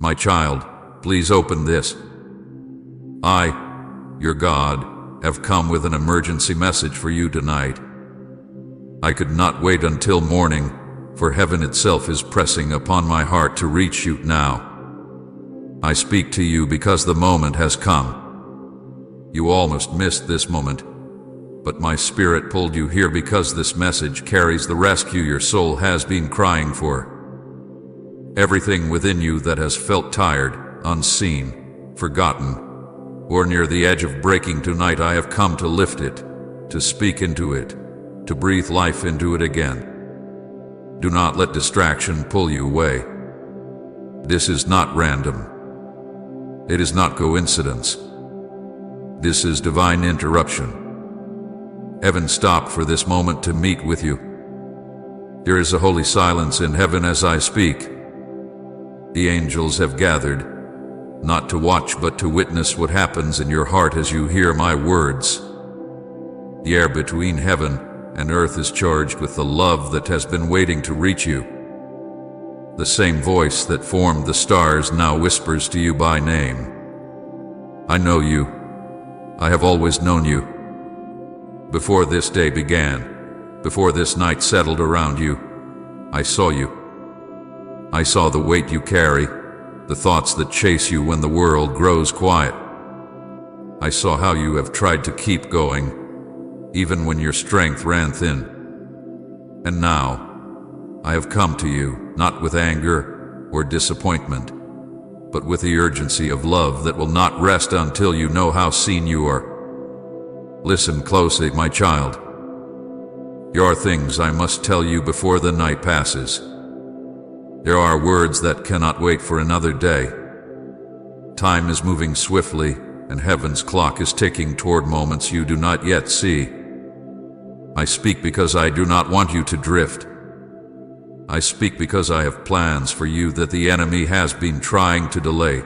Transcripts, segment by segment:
My child, please open this. I, your God, have come with an emergency message for you tonight. I could not wait until morning, for heaven itself is pressing upon my heart to reach you now. I speak to you because the moment has come. You almost missed this moment, but my spirit pulled you here because this message carries the rescue your soul has been crying for. Everything within you that has felt tired, unseen, forgotten, or near the edge of breaking tonight, I have come to lift it, to speak into it, to breathe life into it again. Do not let distraction pull you away. This is not random. It is not coincidence. This is divine interruption. Heaven stopped for this moment to meet with you. There is a holy silence in heaven as I speak. The angels have gathered, not to watch but to witness what happens in your heart as you hear my words. The air between heaven and earth is charged with the love that has been waiting to reach you. The same voice that formed the stars now whispers to you by name. I know you. I have always known you. Before this day began, before this night settled around you, I saw you. I saw the weight you carry, the thoughts that chase you when the world grows quiet. I saw how you have tried to keep going, even when your strength ran thin. And now, I have come to you, not with anger or disappointment, but with the urgency of love that will not rest until you know how seen you are. Listen closely, my child. There are things I must tell you before the night passes. There are words that cannot wait for another day. Time is moving swiftly, and heaven's clock is ticking toward moments you do not yet see. I speak because I do not want you to drift. I speak because I have plans for you that the enemy has been trying to delay.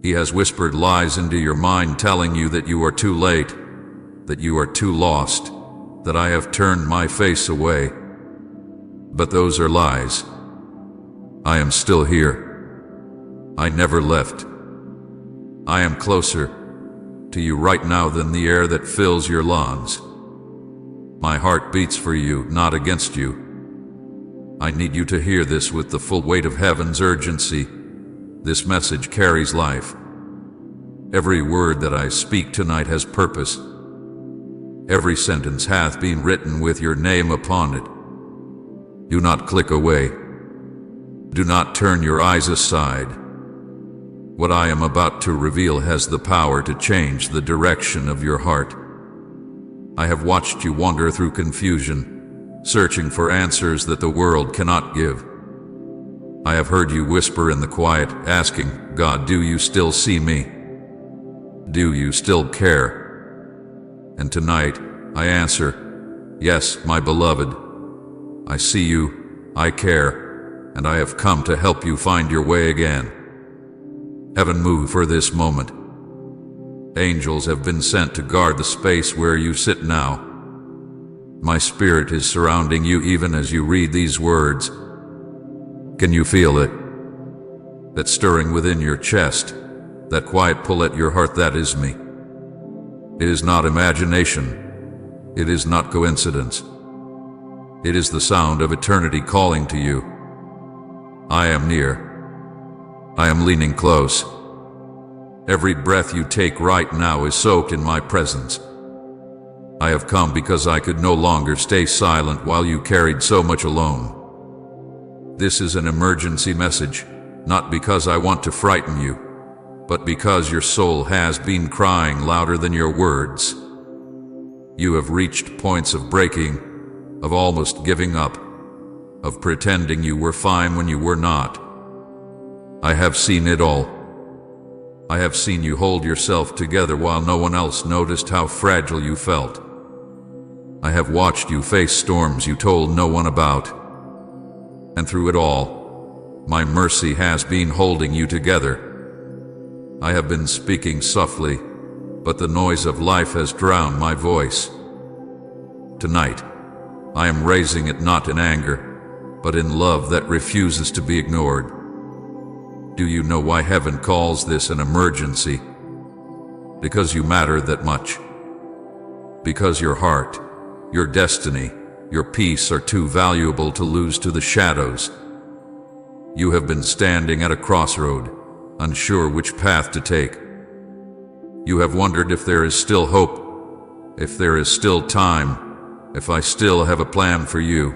He has whispered lies into your mind telling you that you are too late, that you are too lost, that I have turned my face away. But those are lies. I am still here. I never left. I am closer to you right now than the air that fills your lungs. My heart beats for you, not against you. I need you to hear this with the full weight of heaven's urgency. This message carries life. Every word that I speak tonight has purpose. Every sentence hath been written with your name upon it. Do not click away. Do not turn your eyes aside. What I am about to reveal has the power to change the direction of your heart. I have watched you wander through confusion, searching for answers that the world cannot give. I have heard you whisper in the quiet, asking, God, do you still see me? Do you still care? And tonight, I answer, yes, my beloved. I see you, I care, and I have come to help you find your way again. Heaven moved for this moment. Angels have been sent to guard the space where you sit now. My spirit is surrounding you even as you read these words. Can you feel it? That stirring within your chest, that quiet pull at your heart, that is me. It is not imagination. It is not coincidence. It is the sound of eternity calling to you. I am near. I am leaning close. Every breath you take right now is soaked in my presence. I have come because I could no longer stay silent while you carried so much alone. This is an emergency message, not because I want to frighten you, but because your soul has been crying louder than your words. You have reached points of breaking, of almost giving up, of pretending you were fine when you were not. I have seen it all. I have seen you hold yourself together while no one else noticed how fragile you felt. I have watched you face storms you told no one about. And through it all, my mercy has been holding you together. I have been speaking softly, but the noise of life has drowned my voice. Tonight, I am raising it not in anger, but in love that refuses to be ignored. Do you know why heaven calls this an emergency? Because you matter that much. Because your heart, your destiny, your peace are too valuable to lose to the shadows. You have been standing at a crossroad, unsure which path to take. You have wondered if there is still hope, if there is still time, if I still have a plan for you.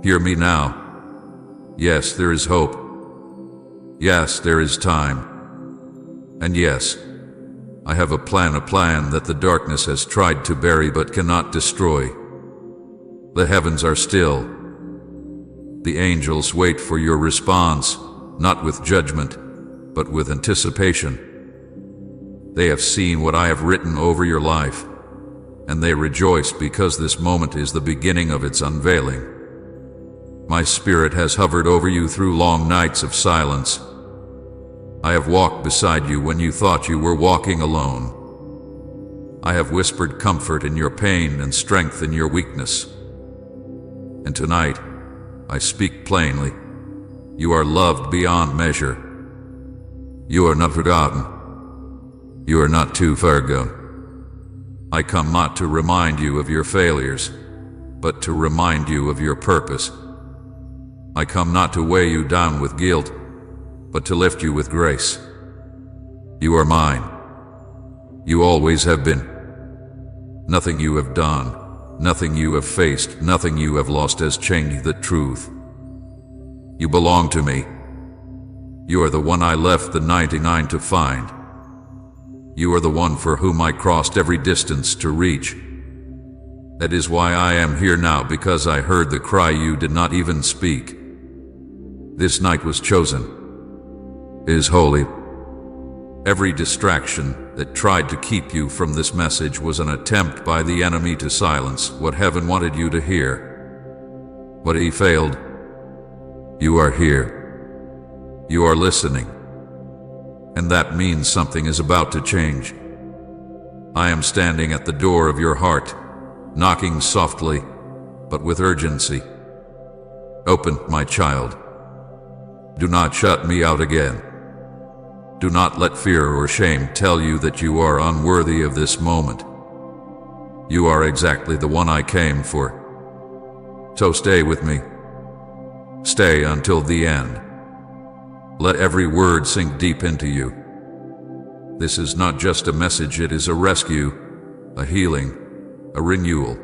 Hear me now. Yes, there is hope. Yes, there is time. And yes, I have a plan that the darkness has tried to bury but cannot destroy. The heavens are still. The angels wait for your response, not with judgment, but with anticipation. They have seen what I have written over your life, and they rejoice because this moment is the beginning of its unveiling. My spirit has hovered over you through long nights of silence. I have walked beside you when you thought you were walking alone. I have whispered comfort in your pain and strength in your weakness. And tonight, I speak plainly. You are loved beyond measure. You are not forgotten. You are not too far gone. I come not to remind you of your failures, but to remind you of your purpose. I come not to weigh you down with guilt, but to lift you with grace. You are mine. You always have been. Nothing you have done, nothing you have faced, nothing you have lost has changed the truth. You belong to me. You are the one I left the 99 to find. You are the one for whom I crossed every distance to reach. That is why I am here now, because I heard the cry you did not even speak. This night was chosen. It is holy. Every distraction that tried to keep you from this message was an attempt by the enemy to silence what heaven wanted you to hear. But he failed. You are here. You are listening. And that means something is about to change. I am standing at the door of your heart, knocking softly, but with urgency. Open, my child. Do not shut me out again. Do not let fear or shame tell you that you are unworthy of this moment. You are exactly the one I came for. So stay with me. Stay until the end. Let every word sink deep into you. This is not just a message, it is a rescue, a healing, a renewal.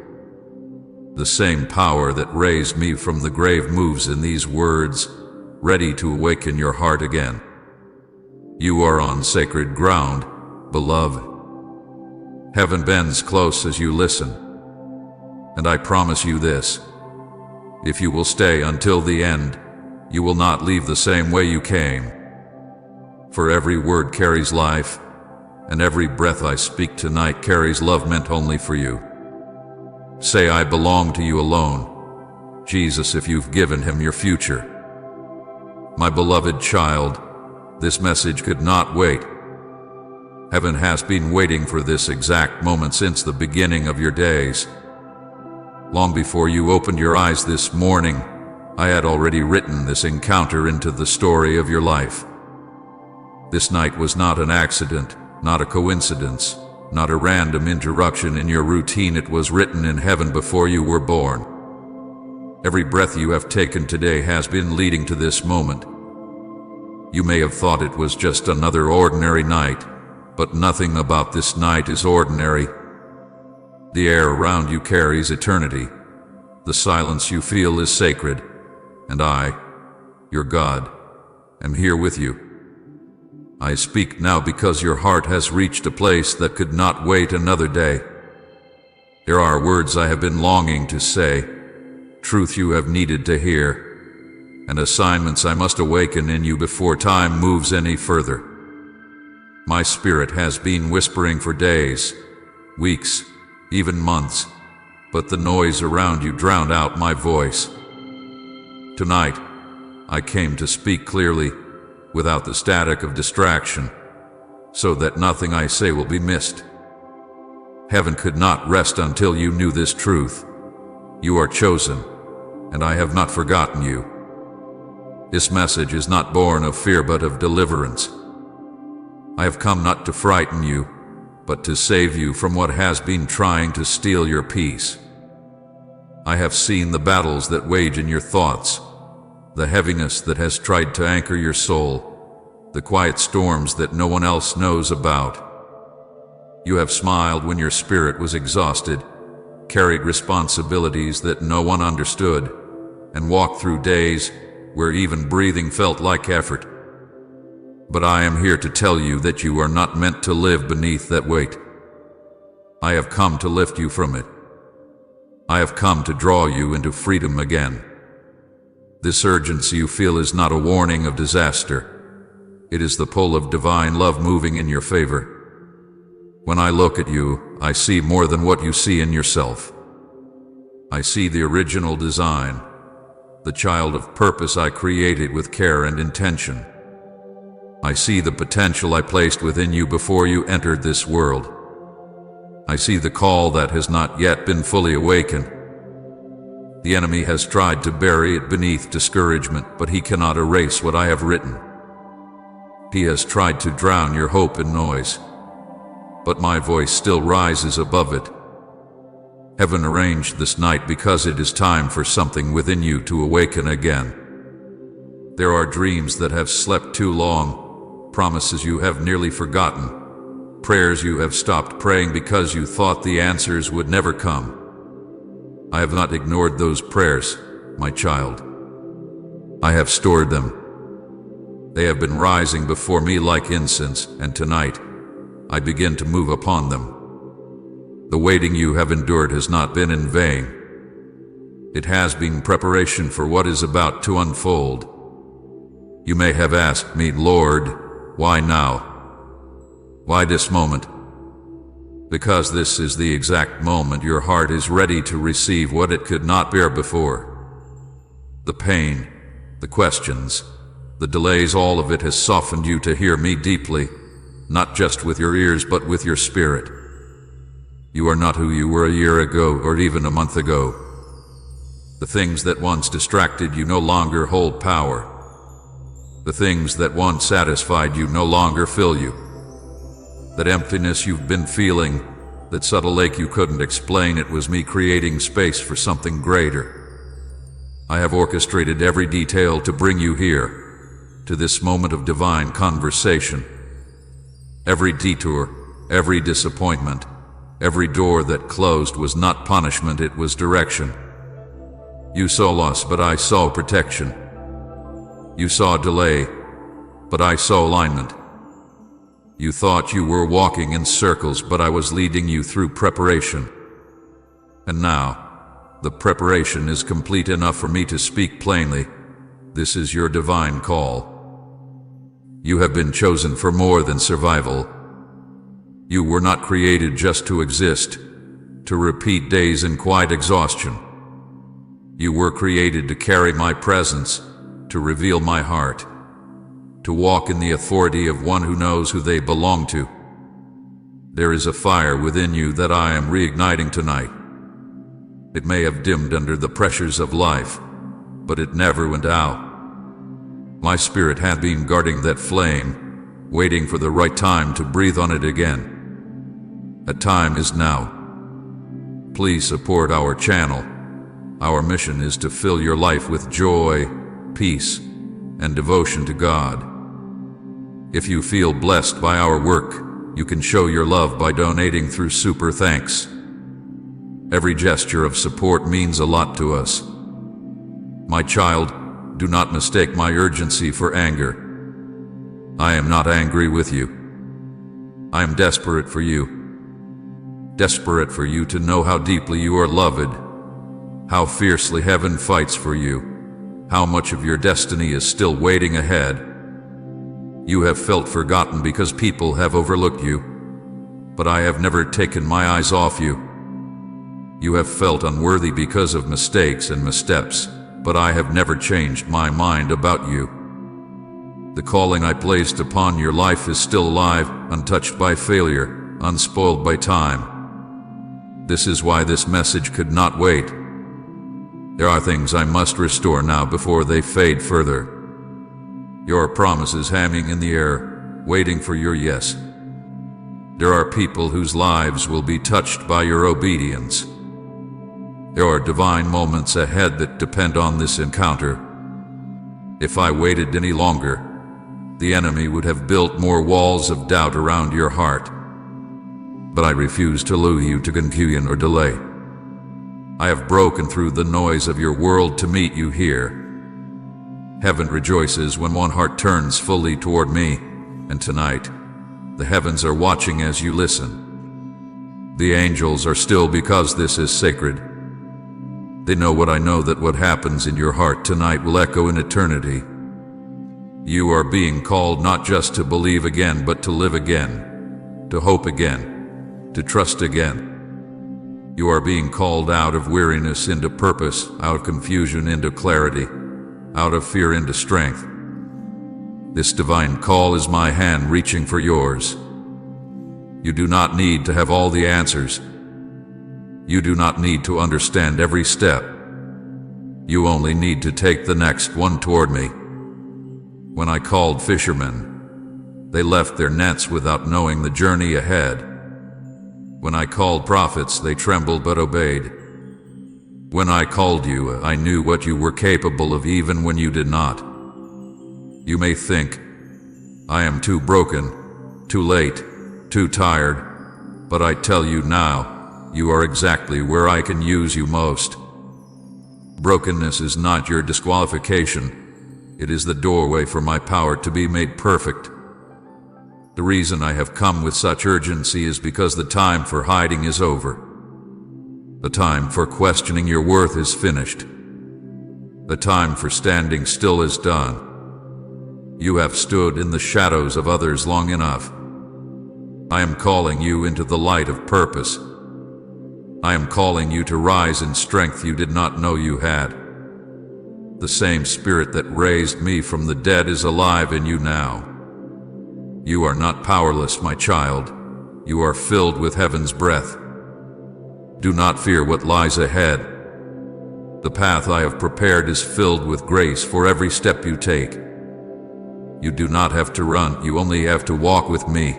The same power that raised me from the grave moves in these words, ready to awaken your heart again. You are on sacred ground, beloved. Heaven bends close as you listen. And I promise you this: if you will stay until the end, you will not leave the same way you came. For every word carries life, and every breath I speak tonight carries love meant only for you. Say, I belong to you alone, Jesus, if you've given him your future. My beloved child, this message could not wait. Heaven has been waiting for this exact moment since the beginning of your days. Long before you opened your eyes this morning, I had already written this encounter into the story of your life. This night was not an accident, not a coincidence, not a random interruption in your routine. It was written in heaven before you were born. Every breath you have taken today has been leading to this moment. You may have thought it was just another ordinary night, but nothing about this night is ordinary. The air around you carries eternity. The silence you feel is sacred. And I, your God, am here with you. I speak now because your heart has reached a place that could not wait another day. There are words I have been longing to say, truth you have needed to hear, and assignments I must awaken in you before time moves any further. My spirit has been whispering for days, weeks, even months, but the noise around you drowned out my voice. Tonight, I came to speak clearly, without the static of distraction, so that nothing I say will be missed. Heaven could not rest until you knew this truth. You are chosen, and I have not forgotten you. This message is not born of fear but of deliverance. I have come not to frighten you, but to save you from what has been trying to steal your peace. I have seen the battles that wage in your thoughts, the heaviness that has tried to anchor your soul, the quiet storms that no one else knows about. You have smiled when your spirit was exhausted, carried responsibilities that no one understood, and walked through days where even breathing felt like effort. But I am here to tell you that you are not meant to live beneath that weight. I have come to lift you from it. I have come to draw you into freedom again. This urgency you feel is not a warning of disaster. It is the pull of divine love moving in your favor. When I look at you, I see more than what you see in yourself. I see the original design, the child of purpose I created with care and intention. I see the potential I placed within you before you entered this world. I see the call that has not yet been fully awakened. The enemy has tried to bury it beneath discouragement, but he cannot erase what I have written. He has tried to drown your hope in noise, but my voice still rises above it. Heaven arranged this night because it is time for something within you to awaken again. There are dreams that have slept too long, promises you have nearly forgotten, prayers you have stopped praying because you thought the answers would never come. I have not ignored those prayers, my child. I have stored them. They have been rising before me like incense, and tonight I begin to move upon them. The waiting you have endured has not been in vain. It has been preparation for what is about to unfold. You may have asked me, Lord, why now? Why this moment? Because this is the exact moment your heart is ready to receive what it could not bear before. The pain, the questions, the delays, all of it has softened you to hear me deeply, not just with your ears but with your spirit. You are not who you were a year ago or even a month ago. The things that once distracted you no longer hold power. The things that once satisfied you no longer fill you. That emptiness you've been feeling, that subtle ache you couldn't explain, it was me creating space for something greater. I have orchestrated every detail to bring you here, to this moment of divine conversation. Every detour, every disappointment, every door that closed was not punishment, it was direction. You saw loss, but I saw protection. You saw delay, but I saw alignment. You thought you were walking in circles, but I was leading you through preparation. And now, the preparation is complete enough for me to speak plainly. This is your divine call. You have been chosen for more than survival. You were not created just to exist, to repeat days in quiet exhaustion. You were created to carry my presence, to reveal my heart, to walk in the authority of one who knows who they belong to. There is a fire within you that I am reigniting tonight. It may have dimmed under the pressures of life, but it never went out. My spirit had been guarding that flame, waiting for the right time to breathe on it again. That time is now. Please support our channel. Our mission is to fill your life with joy, peace, and devotion to God. If you feel blessed by our work, you can show your love by donating through Super Thanks. Every gesture of support means a lot to us. My child, do not mistake my urgency for anger. I am not angry with you. I am desperate for you. Desperate for you to know how deeply you are loved, how fiercely heaven fights for you, how much of your destiny is still waiting ahead. You have felt forgotten because people have overlooked you, but I have never taken my eyes off you. You have felt unworthy because of mistakes and missteps, but I have never changed my mind about you. The calling I placed upon your life is still alive, untouched by failure, unspoiled by time. This is why this message could not wait. There are things I must restore now before they fade further. Your promise is hanging in the air, waiting for your yes. There are people whose lives will be touched by your obedience. There are divine moments ahead that depend on this encounter. If I waited any longer, the enemy would have built more walls of doubt around your heart. But I refuse to allow you to confusion or delay. I have broken through the noise of your world to meet you here. Heaven rejoices when one heart turns fully toward me, and tonight, the heavens are watching as you listen. The angels are still because this is sacred. They know what I know, that what happens in your heart tonight will echo in eternity. You are being called not just to believe again, but to live again, to hope again, to trust again. You are being called out of weariness into purpose, out of confusion into clarity, out of fear into strength. This divine call is my hand reaching for yours. You do not need to have all the answers. You do not need to understand every step. You only need to take the next one toward me. When I called fishermen, they left their nets without knowing the journey ahead. When I called prophets, they trembled but obeyed. When I called you, I knew what you were capable of even when you did not. You may think, I am too broken, too late, too tired, but I tell you now, you are exactly where I can use you most. Brokenness is not your disqualification. It is the doorway for my power to be made perfect. The reason I have come with such urgency is because the time for hiding is over. The time for questioning your worth is finished. The time for standing still is done. You have stood in the shadows of others long enough. I am calling you into the light of purpose. I am calling you to rise in strength you did not know you had. The same spirit that raised me from the dead is alive in you now. You are not powerless, my child. You are filled with heaven's breath. Do not fear what lies ahead. The path I have prepared is filled with grace for every step you take. You do not have to run, you only have to walk with me.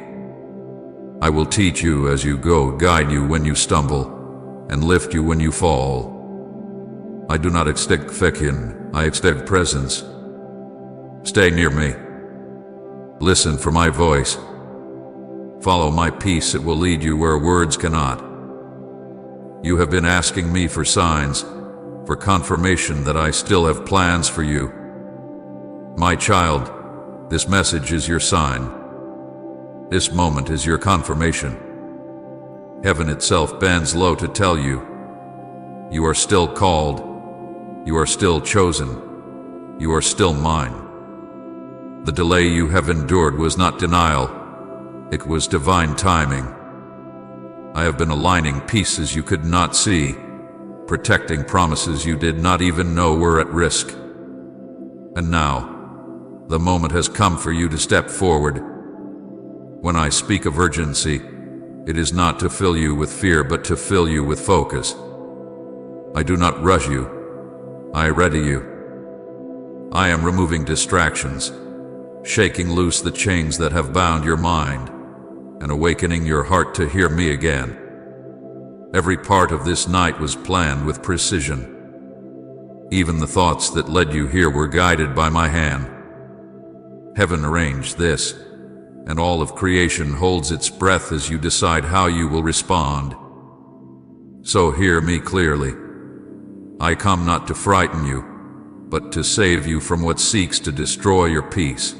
I will teach you as you go, guide you when you stumble, and lift you when you fall. I do not expect affection, I expect presence. Stay near me. Listen for my voice. Follow my peace, it will lead you where words cannot. You have been asking me for signs, for confirmation that I still have plans for you. My child, this message is your sign. This moment is your confirmation. Heaven itself bends low to tell you, you are still called, you are still chosen, you are still mine. The delay you have endured was not denial, it was divine timing. I have been aligning pieces you could not see, protecting promises you did not even know were at risk. And now, the moment has come for you to step forward. When I speak of urgency, it is not to fill you with fear, but to fill you with focus. I do not rush you. I ready you. I am removing distractions, shaking loose the chains that have bound your mind, and awakening your heart to hear me again. Every part of this night was planned with precision. Even the thoughts that led you here were guided by my hand. Heaven arranged this, and all of creation holds its breath as you decide how you will respond. So hear me clearly. I come not to frighten you, but to save you from what seeks to destroy your peace.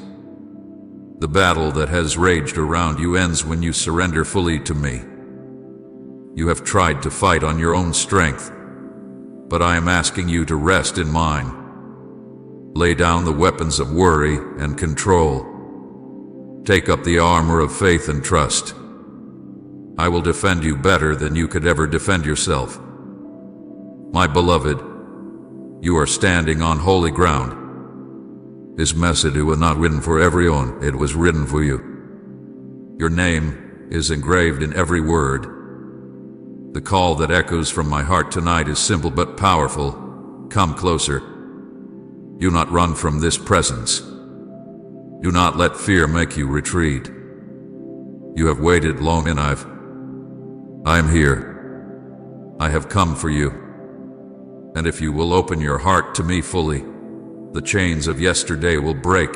The battle that has raged around you ends when you surrender fully to me. You have tried to fight on your own strength, but I am asking you to rest in mine. Lay down the weapons of worry and control. Take up the armor of faith and trust. I will defend you better than you could ever defend yourself. My beloved, you are standing on holy ground. This message was not written for everyone, it was written for you. Your name is engraved in every word. The call that echoes from my heart tonight is simple but powerful. Come closer. Do not run from this presence. Do not let fear make you retreat. You have waited long enough. I am here. I have come for you. And if you will open your heart to me fully, the chains of yesterday will break,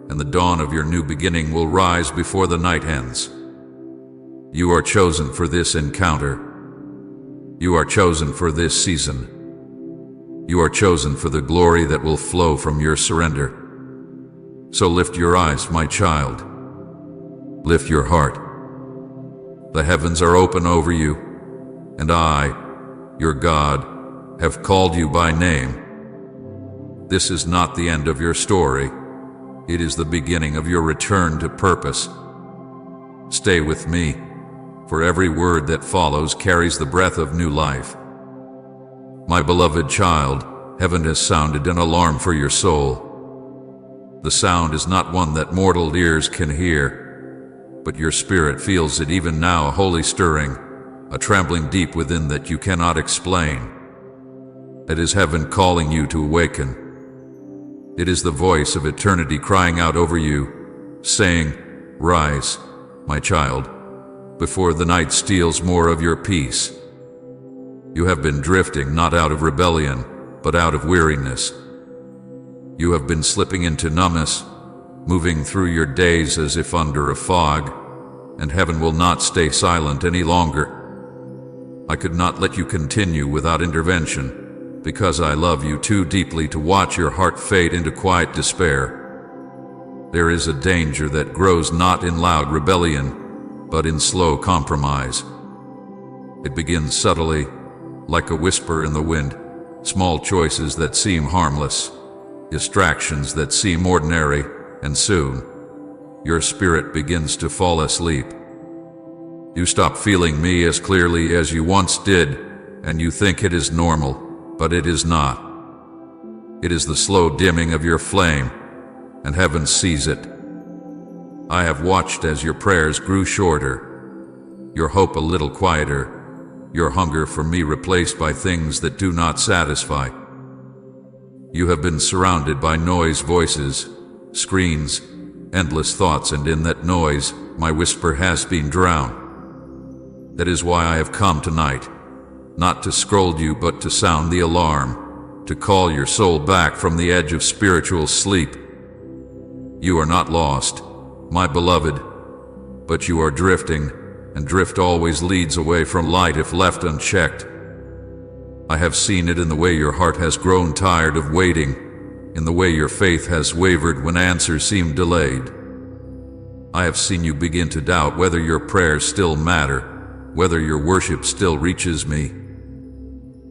and the dawn of your new beginning will rise before the night ends. You are chosen for this encounter. You are chosen for this season. You are chosen for the glory that will flow from your surrender. So lift your eyes, my child. Lift your heart. The heavens are open over you, and I, your God, have called you by name. This is not the end of your story. It is the beginning of your return to purpose. Stay with me, for every word that follows carries the breath of new life. My beloved child, heaven has sounded an alarm for your soul. The sound is not one that mortal ears can hear, but your spirit feels it even now, a holy stirring, a trembling deep within that you cannot explain. It is heaven calling you to awaken. It is the voice of eternity crying out over you, saying, "Rise, my child, before the night steals more of your peace." You have been drifting not out of rebellion, but out of weariness. You have been slipping into numbness, moving through your days as if under a fog, and heaven will not stay silent any longer. I could not let you continue without intervention, because I love you too deeply to watch your heart fade into quiet despair. There is a danger that grows not in loud rebellion, but in slow compromise. It begins subtly, like a whisper in the wind, small choices that seem harmless, distractions that seem ordinary, and soon, your spirit begins to fall asleep. You stop feeling me as clearly as you once did, and you think it is normal, but it is not. It is the slow dimming of your flame, and heaven sees it. I have watched as your prayers grew shorter, your hope a little quieter, your hunger for me replaced by things that do not satisfy. You have been surrounded by noise, voices, screens, endless thoughts, and in that noise, my whisper has been drowned. That is why I have come tonight, not to scold you, but to sound the alarm, to call your soul back from the edge of spiritual sleep. You are not lost, my beloved, but you are drifting, and drift always leads away from light if left unchecked. I have seen it in the way your heart has grown tired of waiting, in the way your faith has wavered when answers seem delayed. I have seen you begin to doubt whether your prayers still matter, whether your worship still reaches me.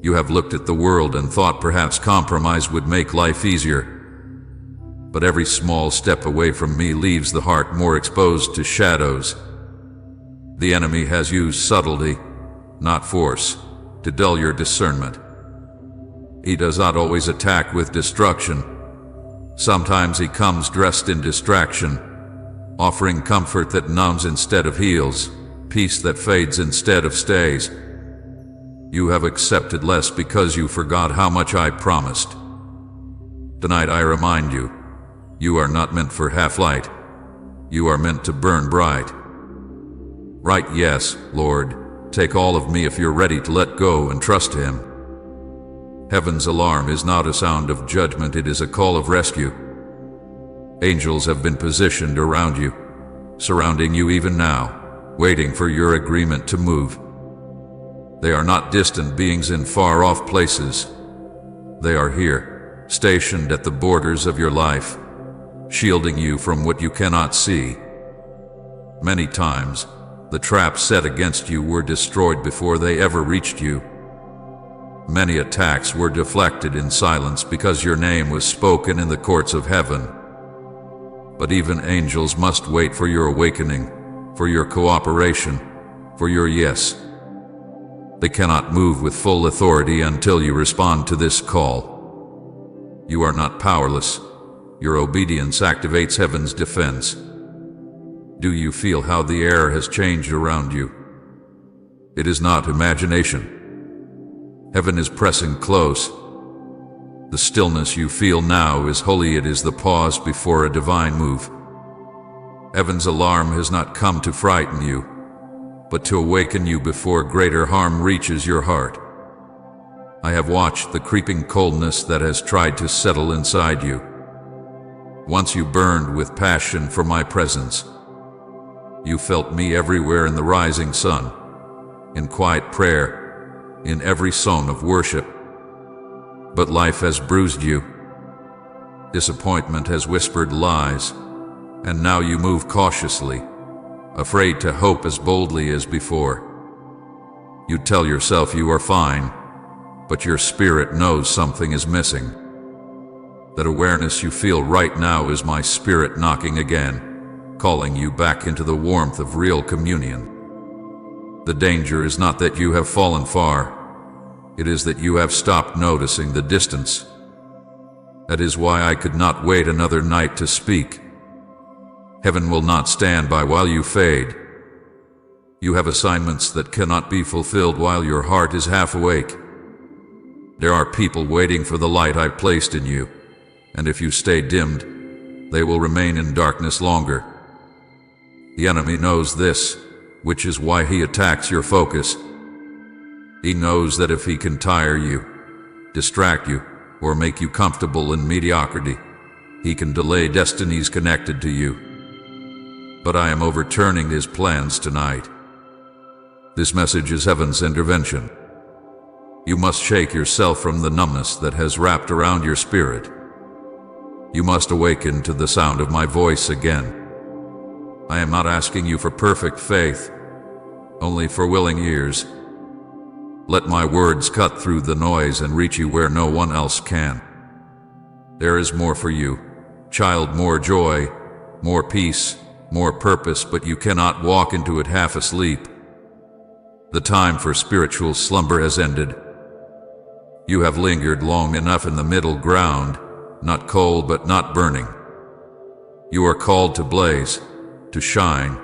You have looked at the world and thought perhaps compromise would make life easier. But every small step away from me leaves the heart more exposed to shadows. The enemy has used subtlety, not force, to dull your discernment. He does not always attack with destruction. Sometimes he comes dressed in distraction, offering comfort that numbs instead of heals, peace that fades instead of stays. You have accepted less because you forgot how much I promised. Tonight I remind you, you are not meant for half-light. You are meant to burn bright. Right, yes, Lord. Take all of me if you're ready to let go and trust Him. Heaven's alarm is not a sound of judgment, it is a call of rescue. Angels have been positioned around you, surrounding you even now, waiting for your agreement to move. They are not distant beings in far-off places. They are here, stationed at the borders of your life, shielding you from what you cannot see. Many times, the traps set against you were destroyed before they ever reached you. Many attacks were deflected in silence because your name was spoken in the courts of heaven. But even angels must wait for your awakening, for your cooperation, for your yes. They cannot move with full authority until you respond to this call. You are not powerless. Your obedience activates heaven's defense. Do you feel how the air has changed around you? It is not imagination. Heaven is pressing close. The stillness you feel now is holy. It is the pause before a divine move. Heaven's alarm has not come to frighten you, but to awaken you before greater harm reaches your heart. I have watched the creeping coldness that has tried to settle inside you. Once you burned with passion for my presence. You felt me everywhere in the rising sun, in quiet prayer, in every song of worship. But life has bruised you. Disappointment has whispered lies, and now you move cautiously, afraid to hope as boldly as before. You tell yourself you are fine, but your spirit knows something is missing. That awareness you feel right now is my spirit knocking again, calling you back into the warmth of real communion. The danger is not that you have fallen far, it is that you have stopped noticing the distance. That is why I could not wait another night to speak. Heaven will not stand by while you fade. You have assignments that cannot be fulfilled while your heart is half awake. There are people waiting for the light I placed in you, and if you stay dimmed, they will remain in darkness longer. The enemy knows this, which is why he attacks your focus. He knows that if he can tire you, distract you, or make you comfortable in mediocrity, he can delay destinies connected to you. But I am overturning his plans tonight. This message is heaven's intervention. You must shake yourself from the numbness that has wrapped around your spirit. You must awaken to the sound of my voice again. I am not asking you for perfect faith, only for willing ears. Let my words cut through the noise and reach you where no one else can. There is more for you, child, more joy, more peace, more purpose, but you cannot walk into it half asleep. The time for spiritual slumber has ended. You have lingered long enough in the middle ground, not cold but not burning. You are called to blaze, to shine,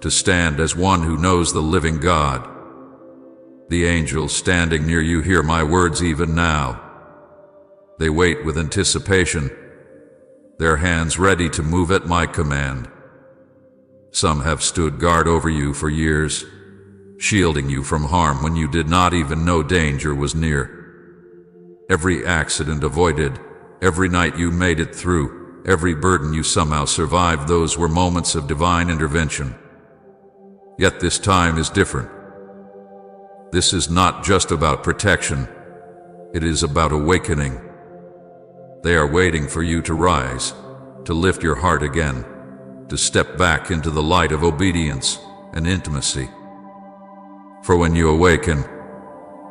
to stand as one who knows the living God. The angels standing near you hear my words even now. They wait with anticipation, their hands ready to move at my command. Some have stood guard over you for years, shielding you from harm when you did not even know danger was near. Every accident avoided, every night you made it through, every burden you somehow survived, those were moments of divine intervention. Yet this time is different. This is not just about protection, it is about awakening. They are waiting for you to rise, to lift your heart again, to step back into the light of obedience and intimacy. For when you awaken,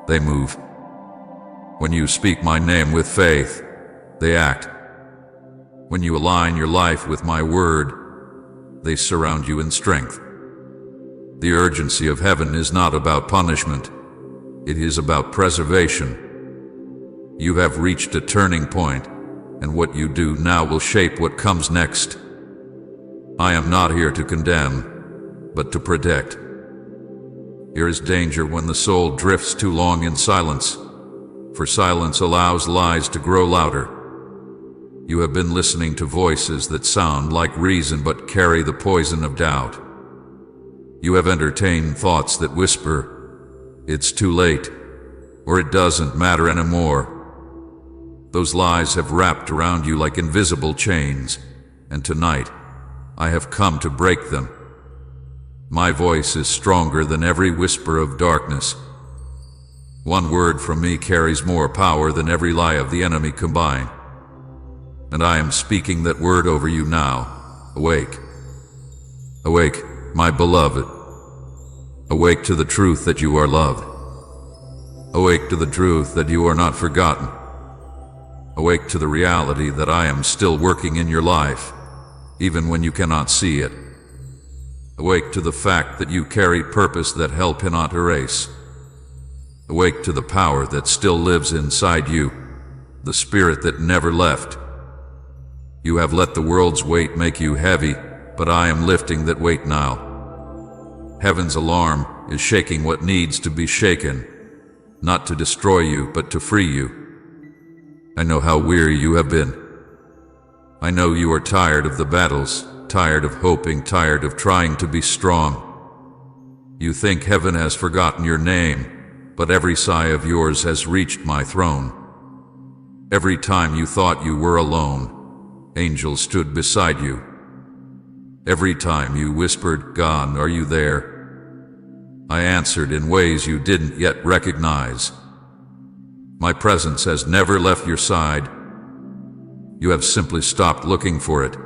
they move. When you speak my name with faith, they act. When you align your life with my word, they surround you in strength. The urgency of heaven is not about punishment, it is about preservation. You have reached a turning point, and what you do now will shape what comes next. I am not here to condemn, but to protect. There is danger when the soul drifts too long in silence, for silence allows lies to grow louder. You have been listening to voices that sound like reason but carry the poison of doubt. You have entertained thoughts that whisper, "It's too late," or "It doesn't matter anymore." Those lies have wrapped around you like invisible chains, and tonight, I have come to break them. My voice is stronger than every whisper of darkness. One word from me carries more power than every lie of the enemy combined. And I am speaking that word over you now. Awake. Awake, my beloved. Awake to the truth that you are loved. Awake to the truth that you are not forgotten. Awake to the reality that I am still working in your life, even when you cannot see it. Awake to the fact that you carry purpose that hell cannot erase. Awake to the power that still lives inside you, the spirit that never left. You have let the world's weight make you heavy, but I am lifting that weight now. Heaven's alarm is shaking what needs to be shaken, not to destroy you, but to free you. I know how weary you have been. I know you are tired of the battles, tired of hoping, tired of trying to be strong. You think heaven has forgotten your name, but every sigh of yours has reached my throne. Every time you thought you were alone, angels stood beside you. Every time you whispered, "God, are you there?" I answered in ways you didn't yet recognize. My presence has never left your side. You have simply stopped looking for it.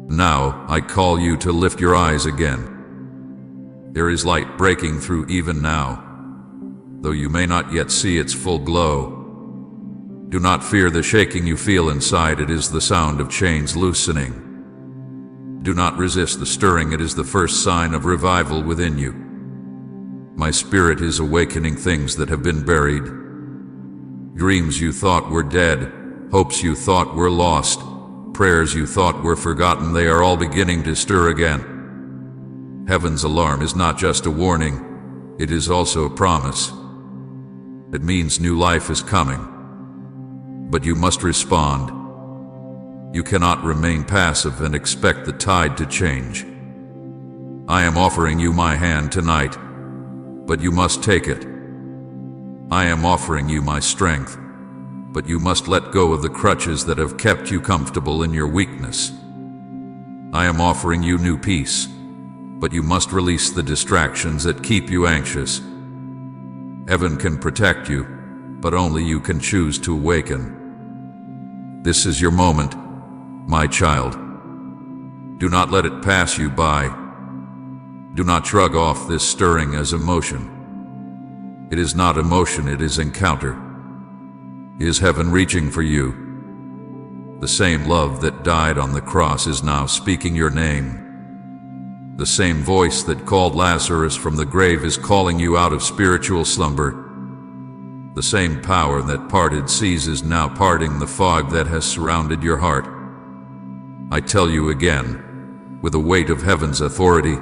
Now I call you to lift your eyes again. There is light breaking through even now, though you may not yet see its full glow. Do not fear the shaking you feel inside. It is the sound of chains loosening. Do not resist the stirring. It is the first sign of revival within you. My spirit is awakening things that have been buried. Dreams you thought were dead, hopes you thought were lost, prayers you thought were forgotten, they are all beginning to stir again. Heaven's alarm is not just a warning, it is also a promise. It means new life is coming. But you must respond. You cannot remain passive and expect the tide to change. I am offering you my hand tonight, but you must take it. I am offering you my strength, but you must let go of the crutches that have kept you comfortable in your weakness. I am offering you new peace, but you must release the distractions that keep you anxious. Heaven can protect you, but only you can choose to awaken. This is your moment, my child. Do not let it pass you by. Do not shrug off this stirring as emotion. It is not emotion, it is encounter. Is heaven reaching for you? The same love that died on the cross is now speaking your name. The same voice that called Lazarus from the grave is calling you out of spiritual slumber. The same power that parted seas is now parting the fog that has surrounded your heart. I tell you again, with the weight of heaven's authority,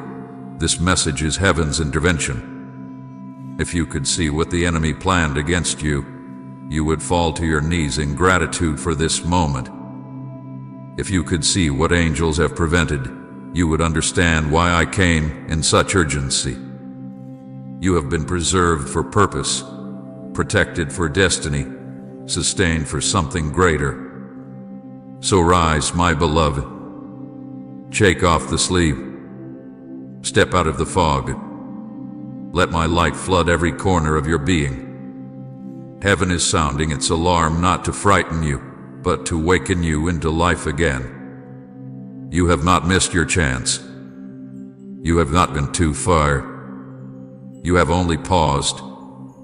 this message is heaven's intervention. If you could see what the enemy planned against you, you would fall to your knees in gratitude for this moment. If you could see what angels have prevented, you would understand why I came in such urgency. You have been preserved for purpose, protected for destiny, sustained for something greater. So rise, my beloved. Shake off the sleep. Step out of the fog. Let my light flood every corner of your being. Heaven is sounding its alarm not to frighten you, but to waken you into life again. You have not missed your chance. You have not been too far. You have only paused,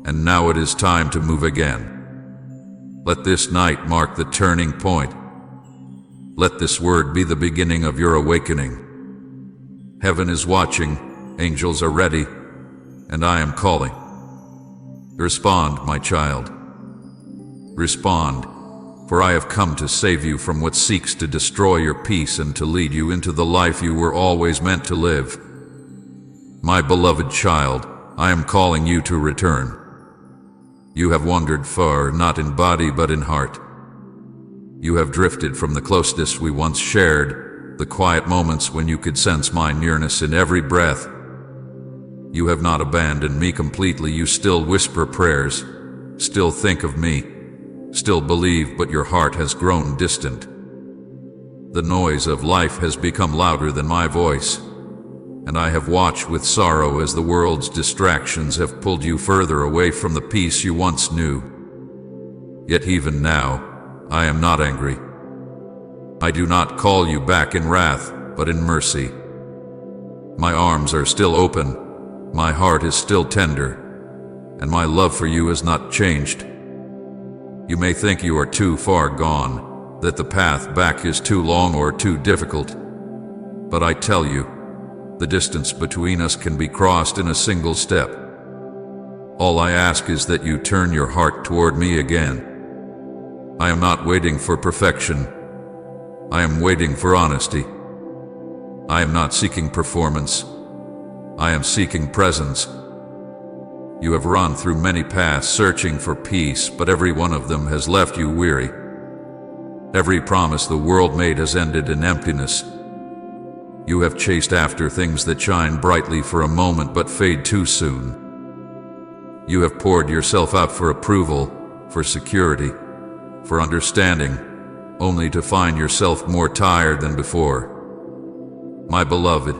and now it is time to move again. Let this night mark the turning point. Let this word be the beginning of your awakening. Heaven is watching, angels are ready, and I am calling. Respond, my child. Respond, for I have come to save you from what seeks to destroy your peace and to lead you into the life you were always meant to live. My beloved child, I am calling you to return. You have wandered far, not in body but in heart. You have drifted from the closeness we once shared, the quiet moments when you could sense my nearness in every breath. You have not abandoned me completely. You still whisper prayers, still think of me, still believe, but your heart has grown distant. The noise of life has become louder than my voice, and I have watched with sorrow as the world's distractions have pulled you further away from the peace you once knew. Yet even now, I am not angry. I do not call you back in wrath, but in mercy. My arms are still open, my heart is still tender, and my love for you has not changed. You may think you are too far gone, that the path back is too long or too difficult, but I tell you, the distance between us can be crossed in a single step. All I ask is that you turn your heart toward me again. I am not waiting for perfection. I am waiting for honesty. I am not seeking performance. I am seeking presence. You have run through many paths searching for peace, but every one of them has left you weary. Every promise the world made has ended in emptiness. You have chased after things that shine brightly for a moment but fade too soon. You have poured yourself out for approval, for security, for understanding, only to find yourself more tired than before. My beloved,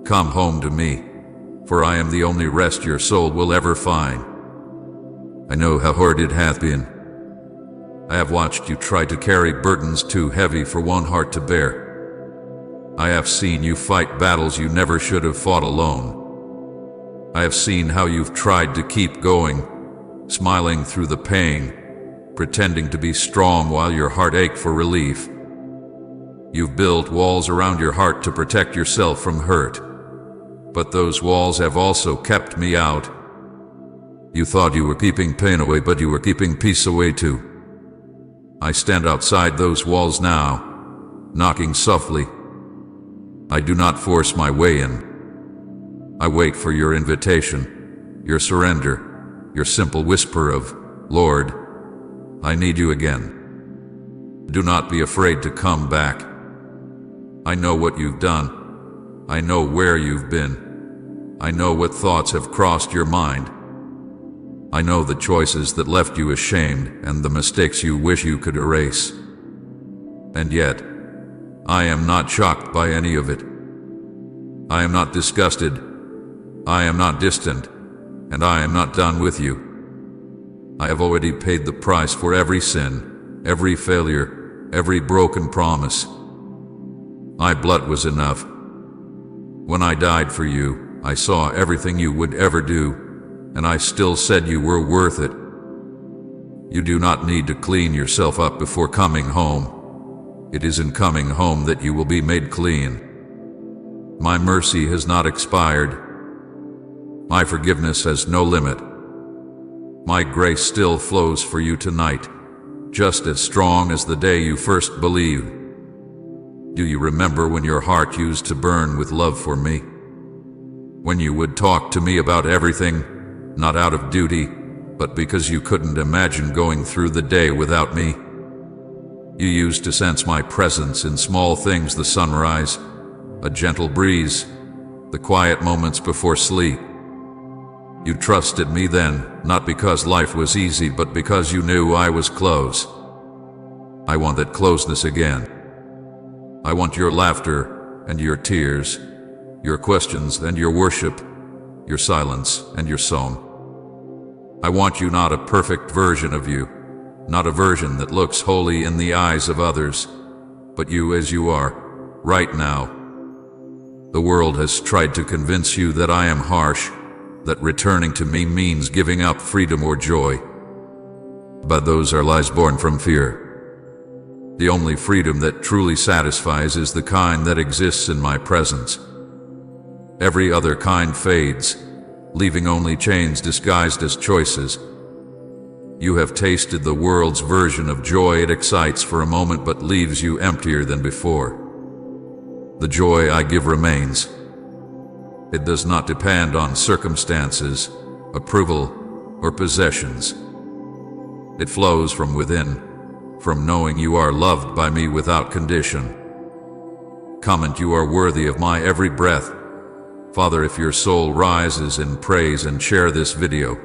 come home to me, for I am the only rest your soul will ever find. I know how hard it hath been. I have watched you try to carry burdens too heavy for one heart to bear. I have seen you fight battles you never should have fought alone. I have seen how you've tried to keep going, smiling through the pain, pretending to be strong while your heart ached for relief. You've built walls around your heart to protect yourself from hurt, but those walls have also kept me out. You thought you were keeping pain away, but you were keeping peace away too. I stand outside those walls now, knocking softly. I do not force my way in. I wait for your invitation, your surrender, your simple whisper of, "Lord, I need you again." Do not be afraid to come back. I know what you've done. I know where you've been. I know what thoughts have crossed your mind. I know the choices that left you ashamed and the mistakes you wish you could erase. And yet, I am not shocked by any of it. I am not disgusted. I am not distant. And I am not done with you. I have already paid the price for every sin, every failure, every broken promise. My blood was enough. When I died for you, I saw everything you would ever do, and I still said you were worth it. You do not need to clean yourself up before coming home. It is in coming home that you will be made clean. My mercy has not expired. My forgiveness has no limit. My grace still flows for you tonight, just as strong as the day you first believed. Do you remember when your heart used to burn with love for me? When you would talk to me about everything, not out of duty, but because you couldn't imagine going through the day without me? You used to sense my presence in small things: the sunrise, a gentle breeze, the quiet moments before sleep. You trusted me then, not because life was easy, but because you knew I was close. I want that closeness again. I want your laughter and your tears, your questions and your worship, your silence and your song. I want you not a perfect version of you, not a version that looks holy in the eyes of others, but you as you are, right now. The world has tried to convince you that I am harsh, that returning to me means giving up freedom or joy. But those are lies born from fear. The only freedom that truly satisfies is the kind that exists in my presence. Every other kind fades, leaving only chains disguised as choices. You have tasted the world's version of joy. It excites for a moment but leaves you emptier than before. The joy I give remains. It does not depend on circumstances, approval, or possessions. It flows from within, from knowing you are loved by me without condition. Comment you are worthy of my every breath. Father, if your soul rises in praise, and share this video.